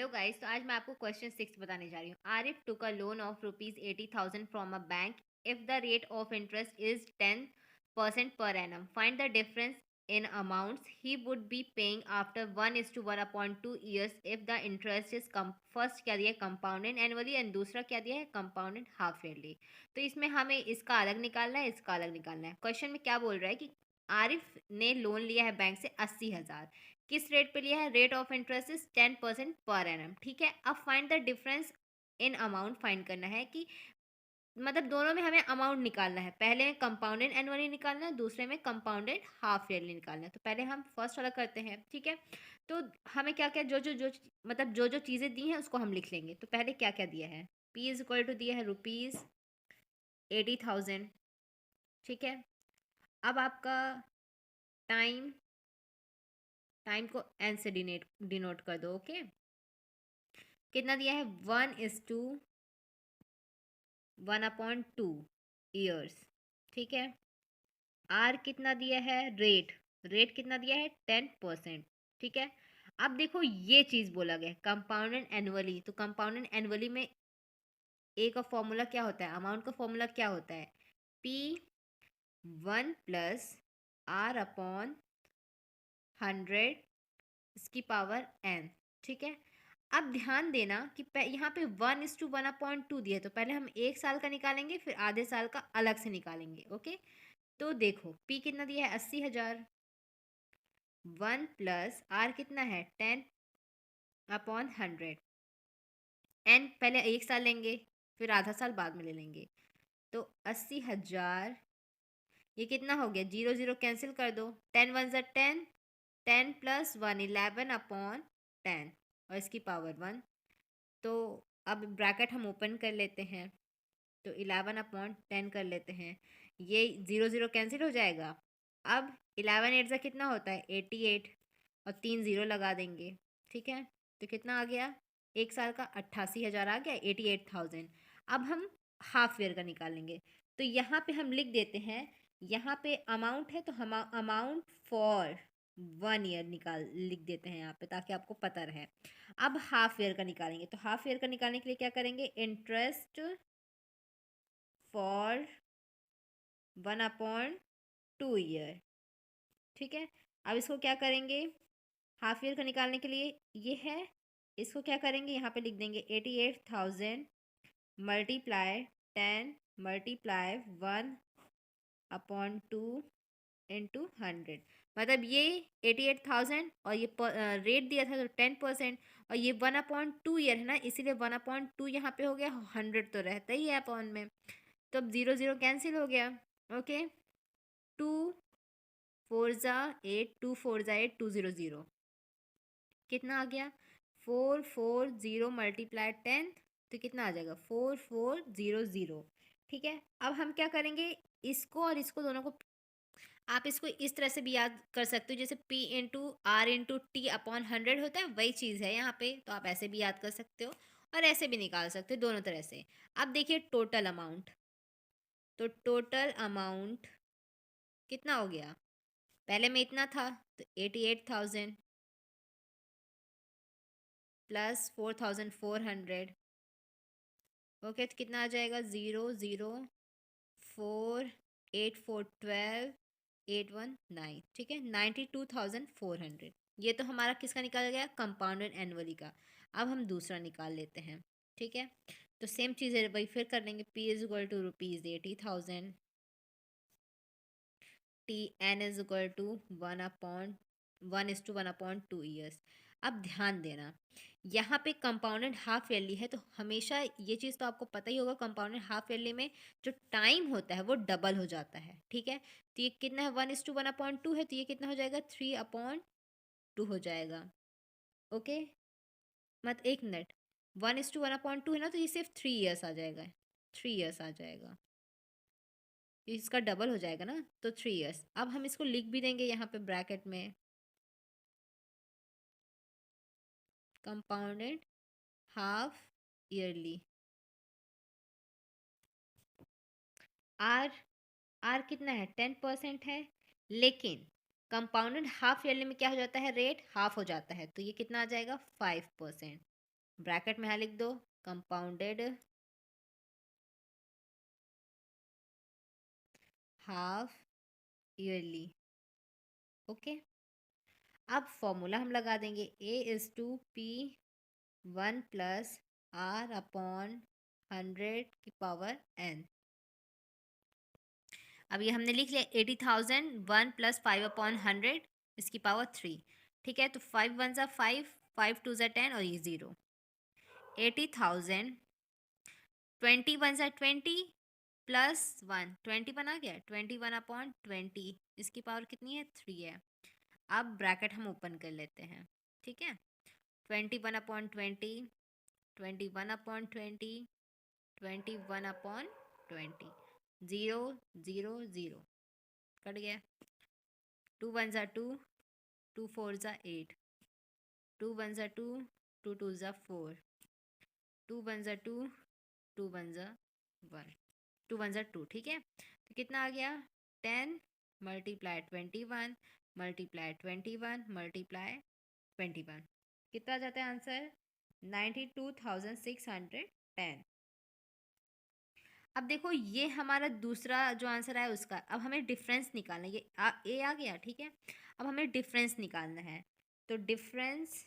Hello guys, तो आज मैं आपको क्वेश्चन 6 बताने जा रही हूँ। Arif took a loan of rupees 80,000 from a bank if the rate of interest is 10% per एनम। Find the difference in amounts he would be paying after 1:1.2 years if the interest is कम। First क्या दिया है compounded annually and दूसरा क्या दिया है compounded half yearly. तो इसमें हमें इसका अलग निकालना है, इसका अलग निकालना है। क्वेश्चन में क्या बोल रहा है कि आरिफ ने लोन लिया है बैंक से 80,000। किस रेट पे लिया है? Rate of interest is 10% per annum. ठीक है, अब find the difference in amount find करना है कि मतलब दोनों में हमें अमाउंट निकालना है। पहले में कंपाउंडेड एनुअली निकालना है, दूसरे में कंपाउंडेड हाफ ईयरली निकालना है। तो पहले हम फर्स्ट वाला करते हैं। ठीक है, तो हमें क्या क्या जो जो चीज़ें दी हैं उसको हम लिख लेंगे। तो पहले क्या क्या दिया है? पी इज इक्वल टू दिया है रुपीज़ 80,000। ठीक है, अब आपका टाइम टाइम को एन से डिनोट कर दो। ओके, कितना दिया है? 1:1.2 ईयर्स। ठीक है, आर कितना दिया है? रेट रेट कितना दिया है? 10%। ठीक है, अब देखो ये चीज बोला गया कंपाउंडेड एनुअली। तो कंपाउंडेड एनुअली में ए का फॉर्मूला क्या होता है? अमाउंट का फॉर्मूला क्या होता है? पी 1+R/100 इसकी पावर एन। ठीक है, अब ध्यान देना कि यहाँ पे 1:1.2 दिया है, तो पहले हम एक साल का निकालेंगे, फिर आधे साल का अलग से निकालेंगे। ओके, तो देखो पी कितना दिया है? 80,000। 1+R कितना है? 10/100। एन पहले एक साल लेंगे, फिर आधा साल बाद में ले लेंगे। तो 80,000, ये कितना हो गया? जीरो जीरो कैंसिल कर दो। 10 1 10, 10+1 11/10 और इसकी पावर 1। तो अब ब्रैकेट हम ओपन कर लेते हैं, तो 11/10 कर लेते हैं। ये ज़ीरो ज़ीरो कैंसिल हो जाएगा। अब 11 8 से कितना होता है? 88, और 3 ज़ीरो लगा देंगे। ठीक है, तो कितना आ गया? एक साल का 88,000 आ गया, 88,000। अब हम हाफ ईयर का निकालेंगे। तो यहाँ पे हम लिख देते हैं, यहाँ पे अमाउंट है तो हम अमाउंट फॉर 1 ईयर निकाल लिख देते हैं यहाँ पे, ताकि आपको पता रहे। अब हाफ ईयर का निकालेंगे, तो हाफ ईयर का निकालने के लिए क्या करेंगे? Interest for 1/2 year. ठीक है, अब इसको क्या करेंगे? हाफ ईयर का निकालने के लिए ये है, इसको क्या करेंगे? यहाँ पे लिख देंगे 88,000 मल्टीप्लाई 10 मल्टीप्लाई 1/2 इंटू 100। मतलब ये 88,000 और ये रेट दिया था तो 10%, और ये 1/2 ईयर है ना, इसीलिए 1/2 यहाँ पे हो गया। 100 तो रहता ही है अपॉन में, तो अब ज़ीरो ज़ीरो कैंसिल हो गया। ओके, 2 4 8, 2 4 8, 200 कितना आ गया? 440 मल्टीप्लाई 10, तो कितना आ जाएगा? 4400। ठीक है, अब हम क्या करेंगे? इसको और इसको दोनों को आप इसको इस तरह से भी याद कर सकते हो, जैसे P into R into T upon 100 होता है, वही चीज़ है यहाँ पे। तो आप ऐसे भी याद कर सकते हो और ऐसे भी निकाल सकते हो, दोनों तरह से। अब देखिए टोटल अमाउंट, तो टोटल अमाउंट कितना हो गया? पहले में इतना था, तो 88,000 प्लस 4,400। ओके, तो कितना आ जाएगा? 0 0 4 8 4 12 819। ठीक है, 92,400। ये तो हमारा किसका निकाल गया? कंपाउंडेड एनुअली का। अब हम दूसरा निकाल लेते हैं। ठीक है, तो सेम चीज़ है, वही फिर कर लेंगे। P is equal to rupees 80,000। T N is equal to 1/2 years. अब ध्यान देना, यहाँ पे कंपाउंडेड हाफ ईयरली है, तो हमेशा ये चीज़ तो आपको पता ही होगा, कंपाउंडेड हाफ ईयरली में जो टाइम होता है वो डबल हो जाता है। ठीक है, तो ये कितना है? 1:1/2 है, तो ये कितना हो जाएगा? 3/2 हो जाएगा। ओके, मत एक मिनट, 1:1/2 है ना, तो ये सिर्फ 3 ईयर्स आ जाएगा। 3 ईयर्स आ जाएगा, इसका डबल हो जाएगा ना, तो 3 ईयर्स। अब हम इसको लिख भी देंगे यहाँ पे ब्रैकेट में, compounded half yearly. R R कितना है? 10% है, लेकिन कंपाउंडेड हाफ ईयरली में क्या हो जाता है? रेट हाफ हो जाता है, तो ये कितना आ जाएगा? 5%। ब्रैकेट में यहाँ लिख दो कंपाउंडेड हाफ ईयरली। ओके, अब फॉर्मूला हम लगा देंगे A is to P 1 plus R upon 100 की पावर n। अब ये हमने लिख लिया 80,000 1 प्लस 5 अपॉन 100 इसकी पावर 3। ठीक है, तो 5 1 ज़ा 5, 5 2 ज़ा 10 और ये 0। 80,000 20 1 ज़ा 20 प्लस 1, 21 आ गया, 21 अपॉन 20 इसकी पावर कितनी है 3 है। अब ब्रैकेट हम ओपन कर लेते हैं। ठीक है, 21 अपॉन 20, 21 अपॉन 20, 21 अपॉन 20, 0 0 0 कट गया। 2 1 ज़ा 2, 2 4 ज़ा 8, 2 1 ज़ा 2, 2 2 ज़ा 4, 2 1 ज़ा 2, 2 1 ज़ा 1, 2 1 ज़ा 2। ठीक है, तो कितना आ गया 10 मल्टीप्लाई 21 मल्टीप्लाई 21 मल्टीप्लाई 21, कितना आ जाता है आंसर 92,610। अब देखो ये हमारा दूसरा जो आंसर है उसका, अब हमें डिफरेंस निकालना है। ये ए आ गया। ठीक है, अब हमें डिफरेंस निकालना है, तो डिफरेंस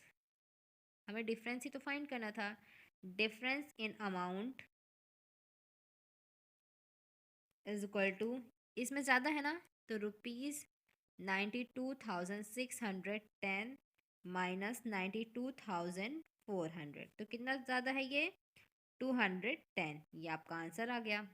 हमें डिफरेंस ही तो फाइंड करना था। Difference in amount is equal to, इसमें ज़्यादा है ना, तो ₹92,610 माइनस 92,400, तो कितना ज़्यादा है ये 210। ये आपका आंसर आ गया।